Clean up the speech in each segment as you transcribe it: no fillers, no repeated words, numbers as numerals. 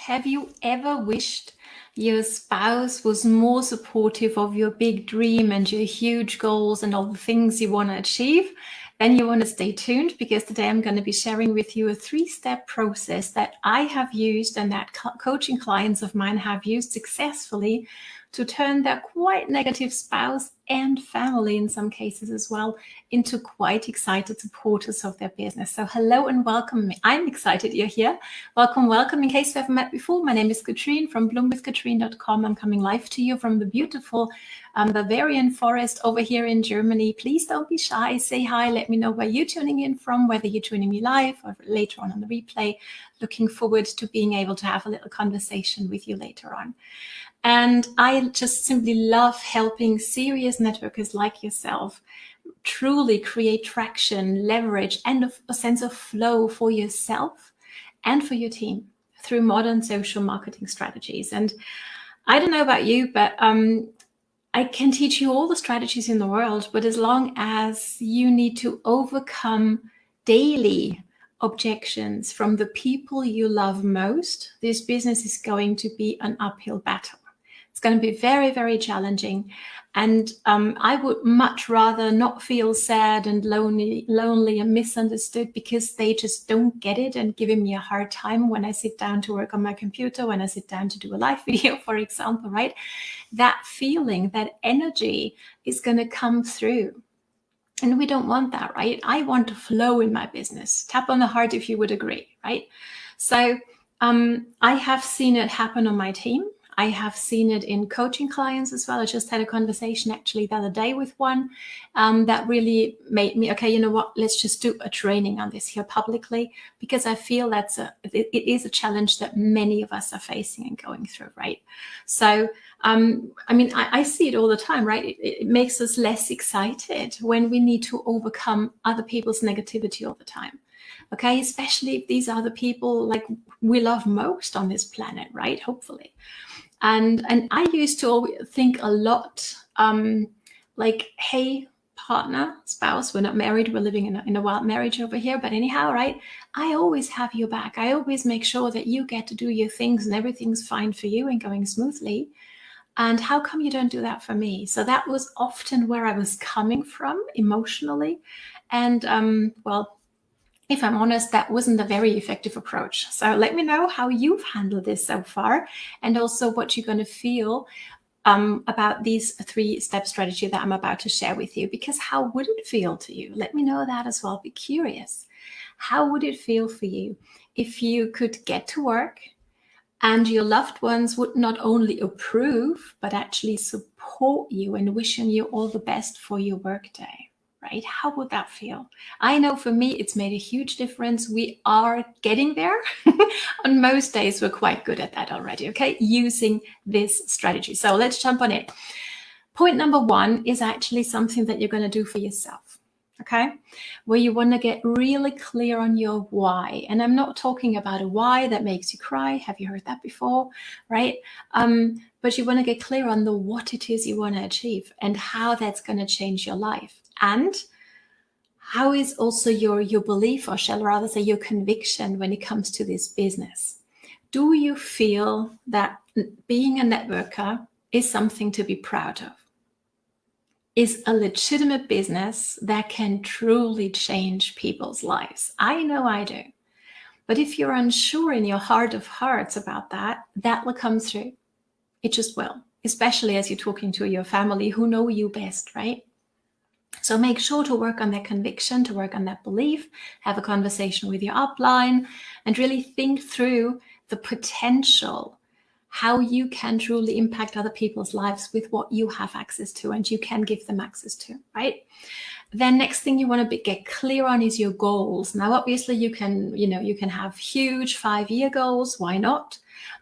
Have you ever wished your spouse was more supportive of your big dream and your huge goals and all the things you want to achieve? Then you want to stay tuned, because today I'm going to be sharing with you a 3-step process that I have used and that coaching clients of mine have used successfully to turn their quite negative spouse and family, in some cases as well, into quite excited supporters of their business. So hello and welcome. I'm excited you're here. Welcome. In case you haven't met before, my name is Katrin from bloomwithkatrin.com. I'm coming live to you from the beautiful Bavarian forest over here in Germany. Please don't be shy. Say hi. Let me know where you're tuning in from, whether you're tuning me live or later on the replay. Looking forward to being able to have a little conversation with you later on. And I just simply love helping serious networkers like yourself truly create traction, leverage, and a sense of flow for yourself and for your team through modern social marketing strategies. And I don't know about you, but I can teach you all the strategies in the world, but as long as you need to overcome daily objections from the people you love most, this business is going to be an uphill battle. It's going to be very, very challenging. And I would much rather not feel sad and lonely and misunderstood because they just don't get it and giving me a hard time when I sit down to work on my computer, when I sit down to do a live video, for example, right? That feeling, that energy is going to come through. And we don't want that, right? I want to flow in my business. Tap on the heart if you would agree, right? So I have seen it happen on my team. I have seen it in coaching clients as well. I just had a conversation actually the other day with one that really made me, okay, you know what, let's just do a training on this here publicly, because I feel it is a challenge that many of us are facing and going through, right? So, I see it all the time, right? It makes us less excited when we need to overcome other people's negativity all the time. Okay, especially if these are the people like we love most on this planet, right? Hopefully. And I used to think a lot like, hey, partner, spouse, we're not married, we're living in a wild marriage over here, but anyhow, right? I always have your back. I always make sure that you get to do your things and everything's fine for you and going smoothly. And how come you don't do that for me? So that was often where I was coming from emotionally. And if I'm honest, that wasn't a very effective approach. So let me know how you've handled this so far, and also what you're going to feel about these 3-step strategy that I'm about to share with you. Because how would it feel to you? Let me know that as well. Be curious. How would it feel for you if you could get to work and your loved ones would not only approve, but actually support you and wishing you all the best for your workday? Right? How would that feel? I know for me, it's made a huge difference. We are getting there. On most days, we're quite good at that already, okay? Using this strategy. So let's jump on it. Point number 1 is actually something that you're going to do for yourself, okay? Where you want to get really clear on your why. And I'm not talking about a why that makes you cry. Have you heard that before, right? But you want to get clear on the what it is you want to achieve and how that's going to change your life. And how is also your belief, or shall I rather say your conviction, when it comes to this business? Do you feel that being a networker is something to be proud of? Is a legitimate business that can truly change people's lives? I know I do. But if you're unsure in your heart of hearts about that, that will come through. It just will, especially as you're talking to your family who know you best, right? So make sure to work on that conviction, to work on that belief, have a conversation with your upline, and really think through the potential, how you can truly impact other people's lives with what you have access to and you can give them access to, right? Then next thing you want to get clear on is your goals. Now, obviously you can have huge 5-year goals. Why not?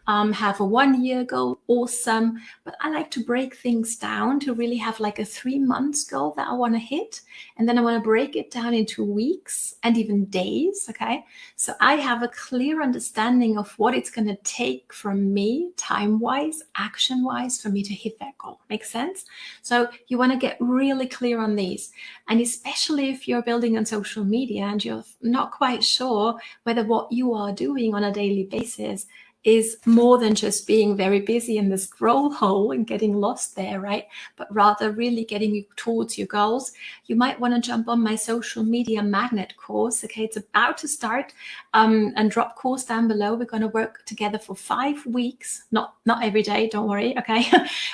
Have a 1-year goal, awesome. But I like to break things down to really have like a 3 months goal that I want to hit. And then I want to break it down into weeks and even days, okay? So I have a clear understanding of what it's going to take from me, time-wise, action-wise, for me to hit that goal. Makes sense? So you want to get really clear on these. And especially if you're building on social media and you're not quite sure whether what you are doing on a daily basis is more than just being very busy in the scroll hole and getting lost there, right? But rather really getting you towards your goals. You might want to jump on my social media magnet course. Okay, it's about to start, and drop course down below. We're going to work together for 5 weeks, not every day, don't worry. Okay,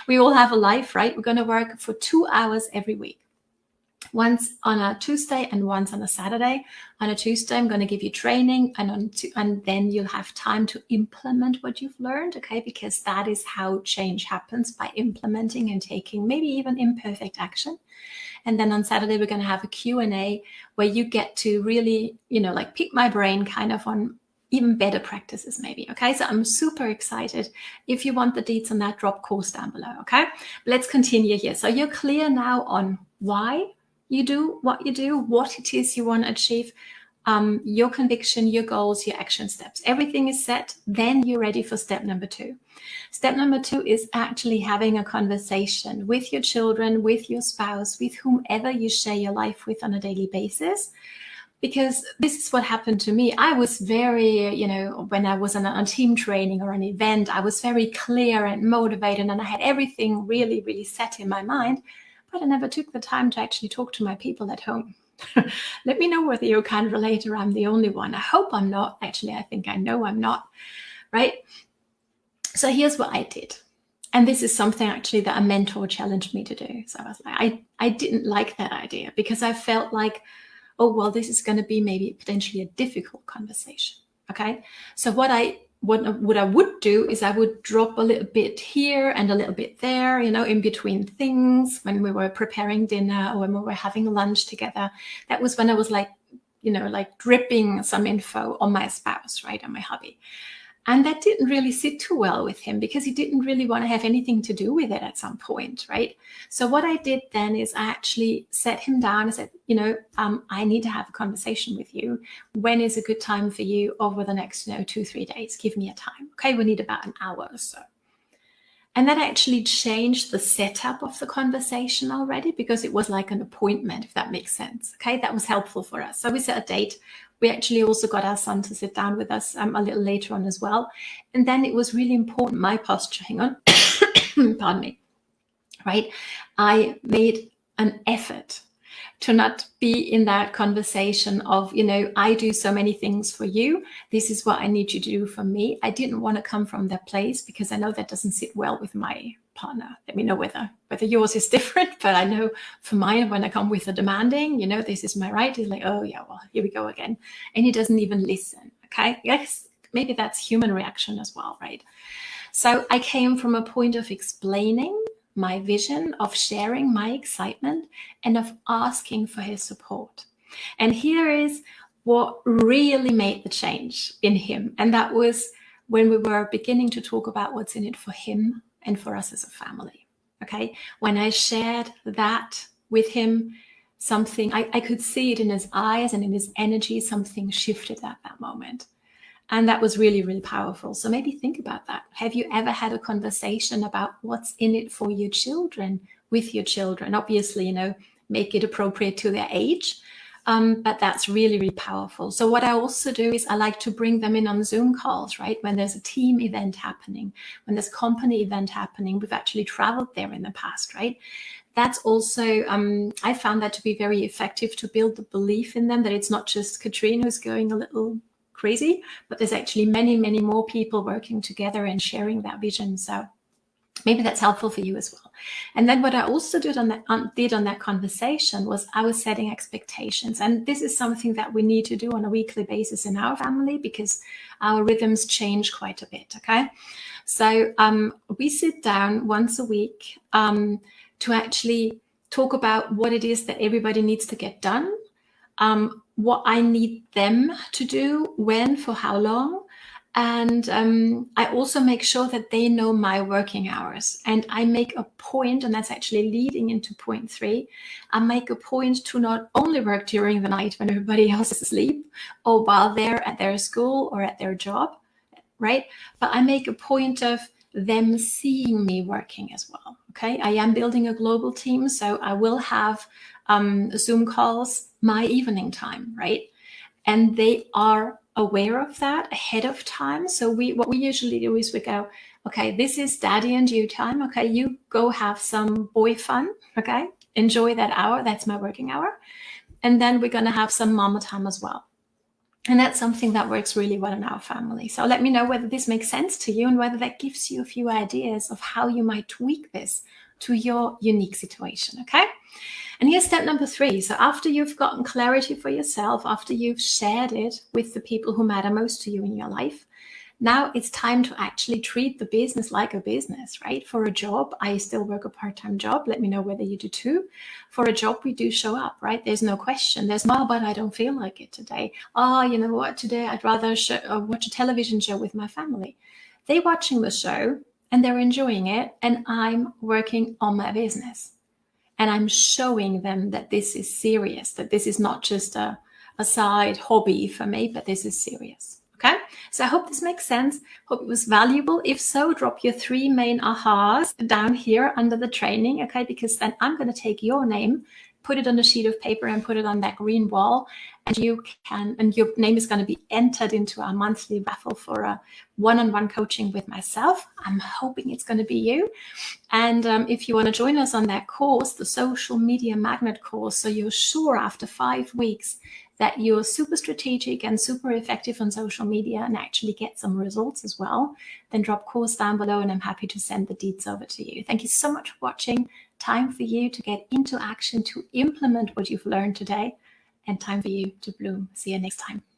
we all have a life, right? We're going to work for 2 hours every week. Once on a Tuesday and once on a Saturday. On a Tuesday, I'm going to give you training, and then you'll have time to implement what you've learned, okay? Because that is how change happens, by implementing and taking maybe even imperfect action. And then on Saturday, we're going to have a Q&A where you get to really, like pick my brain kind of on even better practices maybe, okay? So I'm super excited. If you want the deets on that, drop course down below, okay? Let's continue here. So you're clear now on why you do what you do, what it is you want to achieve, your conviction, your goals, your action steps. Everything is set. Then you're ready for step number 2. Step number 2 is actually having a conversation with your children, with your spouse, with whomever you share your life with on a daily basis. Because this is what happened to me. I was very, when I was on a team training or an event, I was very clear and motivated, and I had everything really, really set in my mind. But I never took the time to actually talk to my people at home. Let me know whether you can relate or I'm the only one. I hope I'm not. Actually, I think I know I'm not, right? So here's what I did. And this is something actually that a mentor challenged me to do. So I was like, I didn't like that idea, because I felt like, oh, well, this is going to be maybe potentially a difficult conversation. Okay. So what I would do is I would drop a little bit here and a little bit there, in between things, when we were preparing dinner or when we were having lunch together. That was when I was like, like dripping some info on my spouse, right, on my hubby. And that didn't really sit too well with him, because he didn't really want to have anything to do with it at some point, right? So what I did then is I actually sat him down and said, I need to have a conversation with you. When is a good time for you over the next, 2-3 days? Give me a time. Okay, we need about an hour or so. And that actually changed the setup of the conversation already, because it was like an appointment, if that makes sense. Okay, that was helpful for us. So we set a date. We actually also got our son to sit down with us a little later on as well. And then it was really important, my posture, hang on, pardon me, right? I made an effort to not be in that conversation of, I do so many things for you. This is what I need you to do for me. I didn't want to come from that place, because I know that doesn't sit well with my partner. Let me know whether yours is different, but I know for mine, when I come with a demanding, this is my right, he's like, oh yeah, well, here we go again. And he doesn't even listen. Okay. Yes, maybe that's human reaction as well, right? So I came from a point of explaining my vision, of sharing my excitement, and of asking for his support. And here is what really made the change in him. And that was when we were beginning to talk about what's in it for him and for us as a family. Okay. When I shared that with him, something, I could see it in his eyes and in his energy, something shifted at that moment. And that was really, really powerful. So maybe think about that. Have you ever had a conversation about what's in it for your children, with your children? Obviously, make it appropriate to their age. But that's really, really powerful. So what I also do is I like to bring them in on Zoom calls, right? When there's a team event happening, when there's a company event happening, we've actually traveled there in the past, right? That's also, I found that to be very effective to build the belief in them that it's not just Katrin who's going a little crazy, but there's actually many, many more people working together and sharing that vision. So maybe that's helpful for you as well. And then what I also did on that conversation was I was setting expectations. And this is something that we need to do on a weekly basis in our family, because our rhythms change quite a bit. Okay. So we sit down once a week to actually talk about what it is that everybody needs to get done, what I need them to do, when, for how long. And I also make sure that they know my working hours. And I make a point, and that's actually leading into point 3, I make a point to not only work during the night when everybody else is asleep, or while they're at their school or at their job, right? But I make a point of them seeing me working as well. Okay, I am building a global team, so I will have Zoom calls my evening time, right? And they are aware of that ahead of time. So what we usually do is we go, okay, this is daddy and you time. Okay, you go have some boy fun. Okay, enjoy that hour. That's my working hour. And then we're going to have some mama time as well. And that's something that works really well in our family. So let me know whether this makes sense to you and whether that gives you a few ideas of how you might tweak this to your unique situation, okay? And here's step number 3. So after you've gotten clarity for yourself, after you've shared it with the people who matter most to you in your life, now it's time to actually treat the business like a business, right? For a job, I still work a part-time job. Let me know whether you do too. For a job, we do show up, right? There's no question. There's no, but I don't feel like it today. Oh, you know what? Today I'd rather watch a television show with my family. They're watching the show and they're enjoying it, and I'm working on my business. And I'm showing them that this is serious, that this is not just a side hobby for me, but this is serious. Okay, so I hope this makes sense. Hope it was valuable. If so, drop your 3 main ahas down here under the training, okay? Because then I'm going to take your name, put it on a sheet of paper and put it on that green wall, and your name is going to be entered into our monthly raffle for a one-on-one coaching with myself. I'm hoping it's going to be you. And if you want to join us on that course, the Social Media Magnet course, so you're sure after 5 weeks that you're super strategic and super effective on social media and actually get some results as well, then drop course down below and I'm happy to send the deets over to you. Thank you so much for watching. Time for you to get into action, to implement what you've learned today, and time for you to bloom. See you next time.